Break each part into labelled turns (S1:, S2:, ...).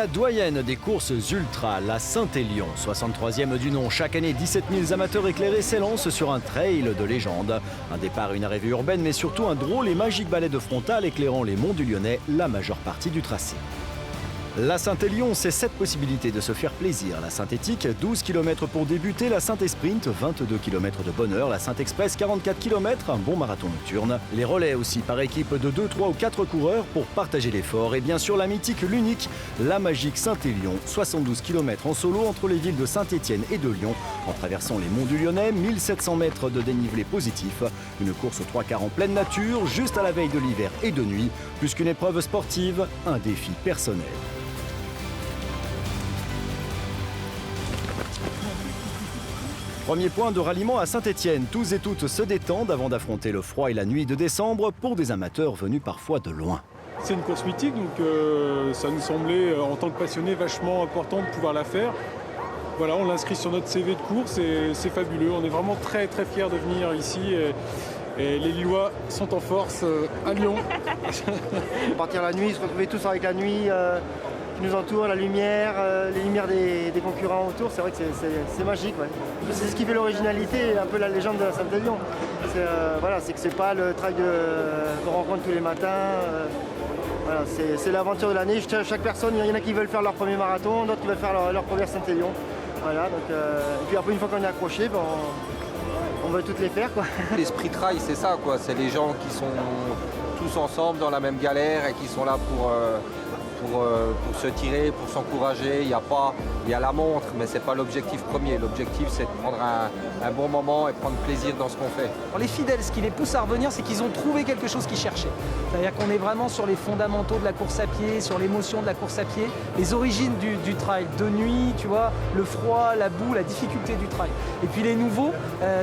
S1: La doyenne des courses ultra, la Saint-Élion, 63e du nom. Chaque année, 17 000 amateurs éclairés s'élancent sur un trail de légende. Un départ, une arrivée urbaine, mais surtout un drôle et magique balai de frontal éclairant les monts du Lyonnais, la majeure partie du tracé. La Saint-Élion, c'est 7 possibilités de se faire plaisir. La Saint-Éthique, 12 km pour débuter. La Saint-Esprint, 22 km de bonheur. La Saint-Express, 44 km, un bon marathon nocturne. Les relais aussi par équipe de 2, 3 ou 4 coureurs pour partager l'effort. Et bien sûr la mythique, l'unique, la magique Saint-Élion, 72 km en solo entre les villes de Saint-Étienne et de Lyon. En traversant les monts du Lyonnais, 1700 mètres de dénivelé positif. Une course aux 3 quarts en pleine nature, juste à la veille de l'hiver et de nuit. Plus qu'une épreuve sportive, un défi personnel. Premier point de ralliement à Saint-Étienne. Tous et toutes se détendent avant d'affronter le froid et la nuit de décembre pour des amateurs venus parfois de loin.
S2: C'est une course mythique, donc ça nous semblait, en tant que passionnés, vachement important de pouvoir la faire. Voilà, on l'inscrit sur notre CV de course et c'est fabuleux. On est vraiment très très fiers de venir ici et les Lillois sont en force à Lyon.
S3: Partir la nuit, se retrouver tous avec la nuit qui nous entoure, la lumière, les lumières des concurrents autour, c'est vrai que c'est magique. Ouais. C'est ce qui fait l'originalité et un peu la légende de la Saint-Élion. C'est que c'est pas le trail qu'on rencontre tous les matins. Voilà, c'est l'aventure de l'année. Chaque personne, il y en a qui veulent faire leur premier marathon, d'autres qui veulent faire leur première Saint-Élion. Voilà, donc, et puis après, une fois qu'on est accroché, on veut toutes les faire, quoi.
S4: L'esprit trail, c'est ça, quoi. C'est les gens qui sont tous ensemble dans la même galère et qui sont là pour se tirer, pour s'encourager. Il y a la montre, mais c'est pas l'objectif premier. L'objectif, c'est de prendre un bon moment et prendre plaisir dans ce qu'on fait.
S5: Pour les fidèles, ce qui les pousse à revenir, c'est qu'ils ont trouvé quelque chose qu'ils cherchaient. C'est-à-dire qu'on est vraiment sur les fondamentaux de la course à pied, sur l'émotion de la course à pied, les origines du trail, de nuit, tu vois, le froid, la boue, la difficulté du trail. Et puis les nouveaux,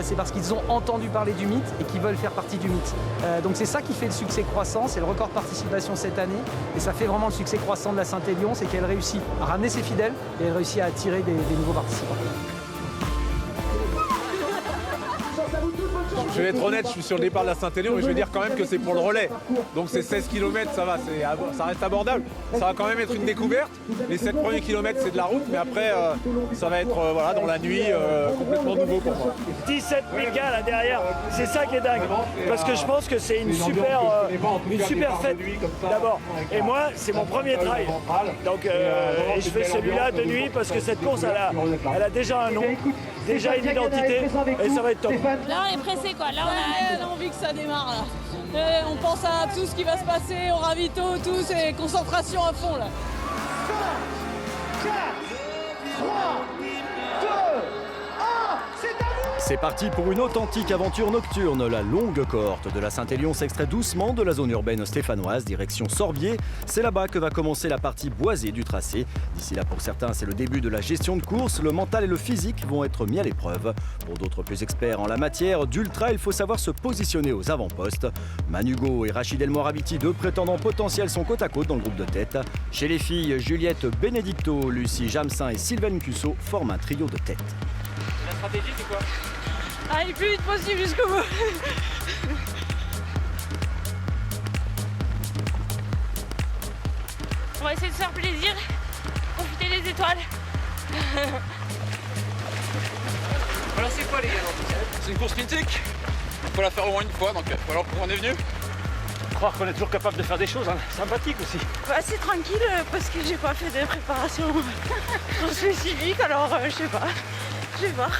S5: c'est parce qu'ils ont entendu parler du mythe et qu'ils veulent faire partie du mythe. Donc c'est ça qui fait le succès croissant, c'est le record de participation cette année. Et ça fait vraiment le succès croissant de la Saint-Élion, c'est qu'elle réussit à ramener ses fidèles et elle réussit à attirer des nouveaux participants.
S6: Je vais être honnête, je suis sur le départ de la Saint-Élion, mais je vais dire quand même que c'est pour le relais. Donc c'est 16 km, ça va, ça reste abordable. Ça va quand même être une découverte. Les 7 premiers kilomètres, c'est de la route, mais après, ça va être voilà, dans la nuit, complètement nouveau pour moi.
S7: 17 000 gars là derrière, c'est ça qui est dingue. Parce que je pense que c'est une super fête d'abord. Et moi, c'est mon premier trail. Donc et je fais celui-là de nuit parce que cette course, elle a déjà un nom, déjà une identité et ça va être top.
S8: Là, on est pressé quoi. Là, on a envie que ça démarre là. On pense à tout ce qui va se passer, au ravito, tout, c'est concentration à fond là.
S7: 5, 4, 3, 2, 1, c'est à vous!
S1: C'est parti pour une authentique aventure nocturne. La longue cohorte de la Saint-Élion s'extrait doucement de la zone urbaine stéphanoise, direction Sorbier. C'est là-bas que va commencer la partie boisée du tracé. D'ici là, pour certains, c'est le début de la gestion de course. Le mental et le physique vont être mis à l'épreuve. Pour d'autres plus experts en la matière d'ultra, il faut savoir se positionner aux avant-postes. Manu Hugo et Rachid El Morabiti, deux prétendants potentiels, sont côte à côte dans le groupe de tête. Chez les filles, Juliette Benedicto, Lucie Jamsin et Sylvaine Cusso forment un trio de tête.
S9: La stratégie, c'est quoi?
S8: Aller le plus vite possible jusqu'au bout. On va essayer de se faire plaisir, profiter des étoiles.
S9: Alors c'est quoi les gars?
S10: C'est une course mythique, il faut la faire au moins une fois, donc voilà pourquoi on est venu.
S9: Croire qu'on est toujours capable de faire des choses sympathiques aussi.
S8: Assez tranquille parce que j'ai pas fait de préparation spécifique, alors je sais pas. Je vais voir.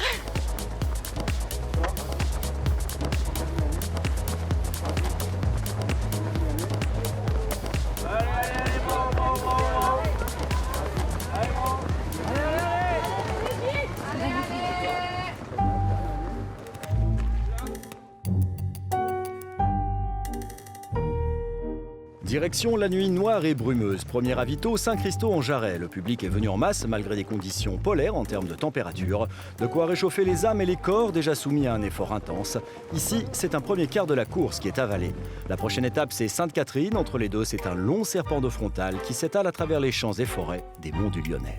S1: Direction la nuit noire et brumeuse. Premier ravito, Saint-Christo-en-Jarret. Le public est venu en masse malgré des conditions polaires en termes de température. De quoi réchauffer les âmes et les corps déjà soumis à un effort intense. Ici, c'est un premier quart de la course qui est avalé. La prochaine étape, c'est Sainte-Catherine. Entre les deux, c'est un long serpent de frontal qui s'étale à travers les champs et forêts des monts du Lyonnais.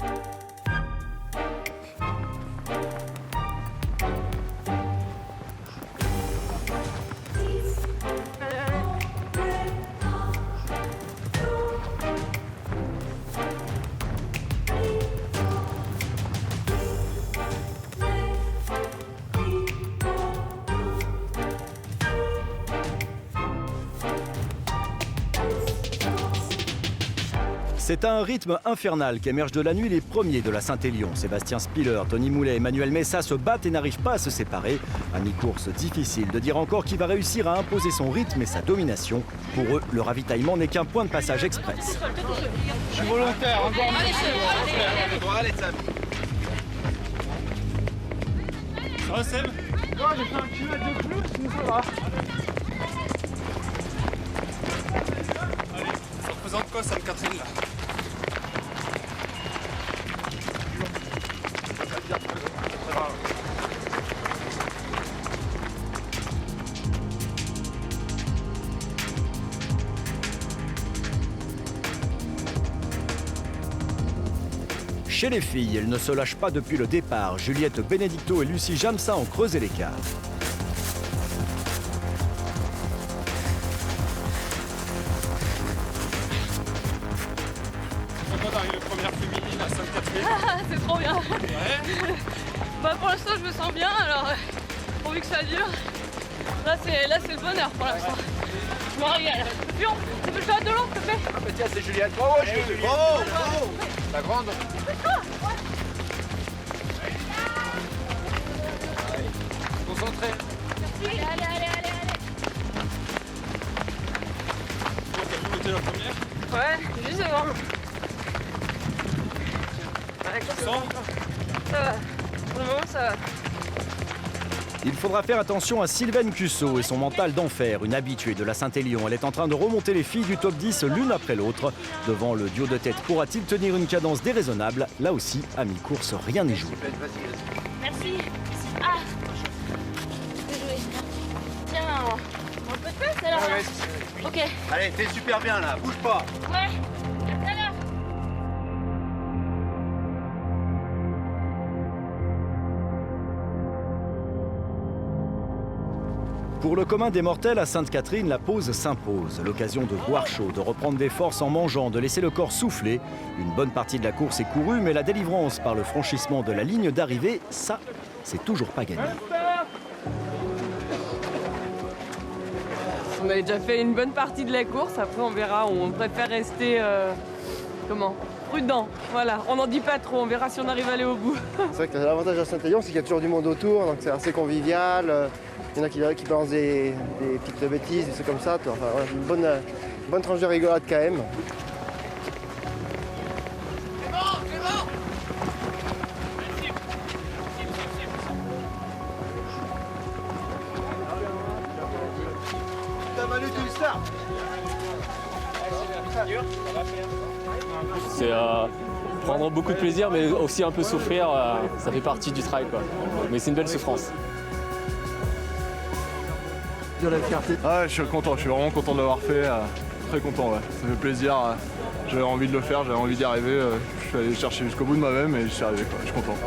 S1: C'est un rythme infernal qu'émergent de la nuit les premiers de la Saint-Élion. Sébastien Spiller, Tony Moulet, Emmanuel Messa se battent et n'arrivent pas à se séparer. À mi-course, difficile de dire encore qui va réussir à imposer son rythme et sa domination. Pour eux, le ravitaillement n'est qu'un point de passage express.
S10: Je suis volontaire, encore. Allez, Sam.
S2: Ça va, Seb?
S5: Ouais, j'ai fait 1 kilomètre de plus, sinon ça va.
S10: Ça représente quoi, Sainte-Catherine, là?
S1: Chez les filles, elles ne se lâchent pas depuis le départ. Juliette Benedicto et Lucie Jamsa ont creusé l'écart.
S10: C'est quand d'arriver première féminine à Sainte-Catherine?
S8: Ah, c'est trop bien.
S10: Ouais.
S8: Bah, pour l'instant, je me sens bien, alors pourvu que ça dure. Là, c'est le bonheur pour l'instant. Je me régale. Pion, tu peux le faire de l'eau, s'il te plaît?
S10: Ah, bah tiens, c'est Juliette. Bravo, Juliette. Bravo, bravo. La grande. Concentré.
S8: Allez, allez, allez, allez.
S10: T'as pu monter la première?
S8: Ouais, juste devant.
S10: Tu sens?
S8: Ça va. Pour le moment, ça va.
S1: Il faudra faire attention à Sylvaine Cussot et son mental d'enfer, une habituée de la Saint-Élion. Elle est en train de remonter les filles du top 10 l'une après l'autre. Devant le duo de tête, pourra-t-il tenir une cadence déraisonnable? Là aussi, à mi-course, rien n'est joué.
S8: Merci. Ah. Bien joué. Tiens, un peu de place alors là. Ok.
S11: Allez, t'es super bien là, bouge pas.
S8: Ouais. À tout à l'heure.
S1: Pour le commun des mortels, à Sainte-Catherine, la pause s'impose. L'occasion de boire chaud, de reprendre des forces en mangeant, de laisser le corps souffler. Une bonne partie de la course est courue, mais la délivrance par le franchissement de la ligne d'arrivée, ça, c'est toujours pas gagné.
S12: On avait déjà fait une bonne partie de la course, après on verra, on préfère rester prudent. Voilà, on n'en dit pas trop, on verra si on arrive à aller au bout.
S3: C'est vrai que l'avantage à Saint-Élion, c'est qu'il y a toujours du monde autour, donc c'est assez convivial. Il y en a qui balancent des petites bêtises, des trucs comme ça. Enfin, voilà, une bonne tranche de rigolade quand même.
S13: C'est prendre beaucoup de plaisir, mais aussi un peu souffrir. Ça fait partie du trail, quoi. Mais c'est une belle souffrance.
S6: De la fierté. Ah, je suis content, je suis vraiment content de l'avoir fait. Très content, ouais. Ça fait plaisir. J'avais envie de le faire, j'avais envie d'y arriver. Je suis allé chercher jusqu'au bout de moi-même et je suis arrivé, quoi. Je suis content.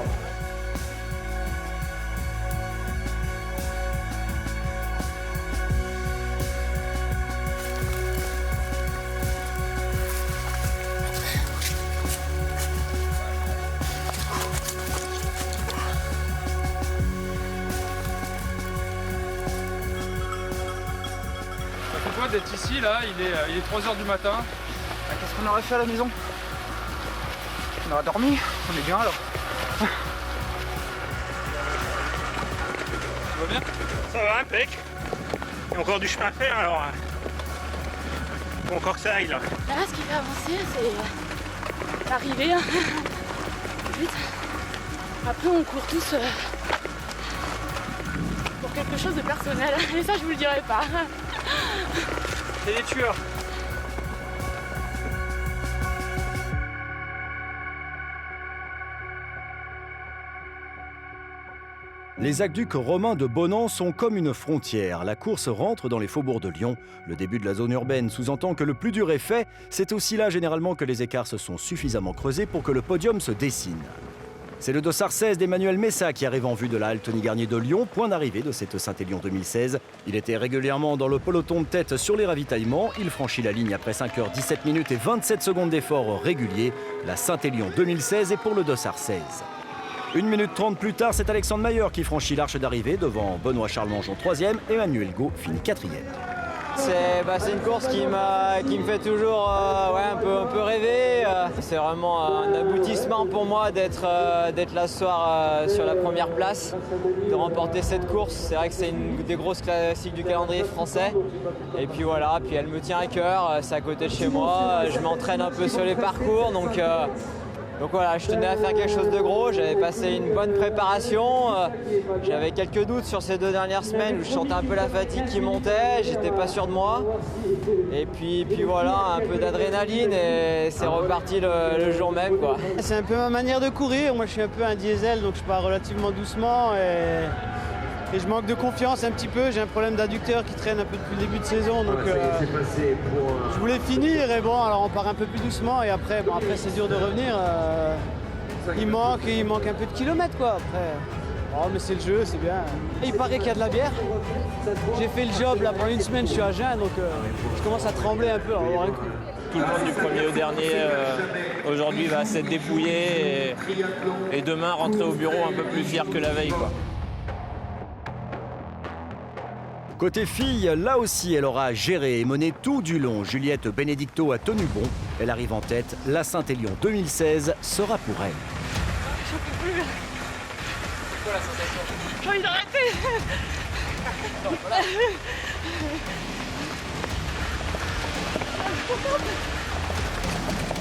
S10: D'être ici, là, il est 3h du matin.
S5: Qu'est-ce qu'on aurait fait à la maison? On aurait dormi, on est bien alors.
S10: Ça va bien?
S9: Ça va, impec. Il y a encore du chemin à faire alors. Faut encore que ça aille là.
S8: Là, ce qui fait avancer, c'est l'arrivée. Vite. Après, on court tous pour quelque chose de personnel. Et ça, je vous le dirai pas.
S9: C'est des tueurs.
S1: Les aqueducs romains de Bonan sont comme une frontière. La course rentre dans les faubourgs de Lyon. Le début de la zone urbaine sous-entend que le plus dur est fait. C'est aussi là généralement que les écarts se sont suffisamment creusés pour que le podium se dessine. C'est le dossard 16 d'Emmanuel Messa qui arrive en vue de la halte Tony Garnier de Lyon, point d'arrivée de cette Saint-Élion 2016. Il était régulièrement dans le peloton de tête sur les ravitaillements. Il franchit la ligne après 5h17 minutes et 27 secondes d'effort régulier. La Saint-Élion 2016 est pour le dossard 16. 1 minute 30 plus tard, c'est Alexandre Mayer qui franchit l'arche d'arrivée devant Benoît Charles Mangeon 3e et Emmanuel Gault finit 4e.
S14: C'est une course qui me fait toujours un peu rêver. C'est vraiment un aboutissement pour moi d'être là ce soir sur la première place, de remporter cette course. C'est vrai que c'est une des grosses classiques du calendrier français. Et puis voilà, puis elle me tient à cœur, c'est à côté de chez moi. Je m'entraîne un peu sur les parcours, donc voilà, je tenais à faire quelque chose de gros. J'avais passé une bonne préparation. J'avais quelques doutes sur ces 2 dernières semaines où je sentais un peu la fatigue qui montait. J'étais pas sûr de moi. Et puis voilà, un peu d'adrénaline et c'est reparti le jour même, quoi.
S15: C'est un peu ma manière de courir. Moi, je suis un peu un diesel, donc je pars relativement doucement et je manque de confiance un petit peu. J'ai un problème d'adducteur qui traîne un peu depuis le début de saison, donc je voulais finir et bon, alors on part un peu plus doucement et après c'est dur de revenir. Il manque un peu de kilomètres, quoi. Après, oh, mais c'est le jeu, c'est bien. Il paraît qu'il y a de la bière. J'ai fait le job là pendant une semaine, je suis à jeun, donc je commence à trembler un peu. On va voir un coup.
S16: Tout le monde du premier au dernier aujourd'hui va s'être dépouillé et demain rentrer au bureau un peu plus fier que la veille, quoi.
S1: Côté filles, là aussi, elle aura géré et mené tout du long. Juliette Benedicto a tenu bon. Elle arrive en tête. La Saint-Élion 2016 sera pour elle.
S8: J'en peux plus.
S10: C'est quoi la sensation?
S8: J'ai envie d'arrêter.
S10: Non, voilà.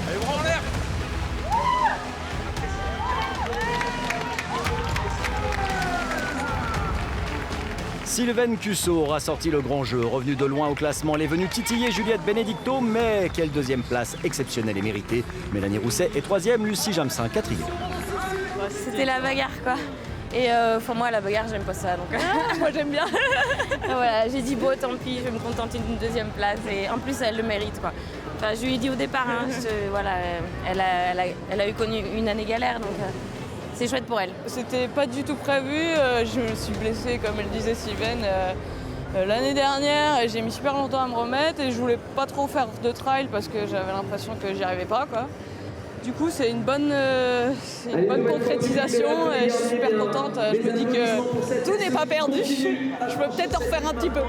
S10: Allez, bras en l'air.
S1: Sylvaine Cusso aura sorti le grand jeu. Revenue de loin au classement, elle est venue titiller Juliette Benedicto, mais quelle deuxième place exceptionnelle et méritée. Mélanie Rousset est 3e, Lucie Jamsin 4e.
S12: C'était la bagarre, quoi. Et moi, la bagarre, j'aime pas ça. Donc
S8: Moi, j'aime bien.
S12: voilà, j'ai dit bon, tant pis, je vais me contenter d'une 2e place. Et en plus, elle le mérite, quoi. Enfin, je lui ai dit au départ, voilà, elle a eu connu une année galère, donc c'est chouette pour elle.
S17: C'était pas du tout prévu. Je me suis blessée, comme elle disait Sylvaine, l'année dernière. J'ai mis super longtemps à me remettre et je voulais pas trop faire de trail parce que j'avais l'impression que j'y arrivais pas, quoi. Du coup, c'est une bonne concrétisation et je suis super contente. Je me dis que tout n'est pas perdu. Je peux peut-être en refaire un petit peu.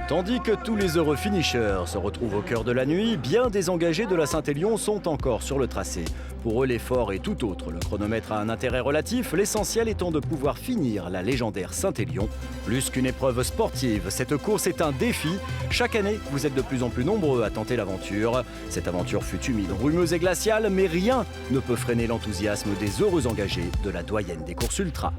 S1: Tandis que tous les heureux finishers se retrouvent au cœur de la nuit, bien des engagés de la Saint-Élion sont encore sur le tracé. Pour eux, l'effort est tout autre. Le chronomètre a un intérêt relatif, l'essentiel étant de pouvoir finir la légendaire Saint-Élion. Plus qu'une épreuve sportive, cette course est un défi. Chaque année, vous êtes de plus en plus nombreux à tenter l'aventure. Cette aventure fut humide, brumeuse et glaciale, mais rien ne peut freiner l'enthousiasme des heureux engagés de la doyenne des courses ultra.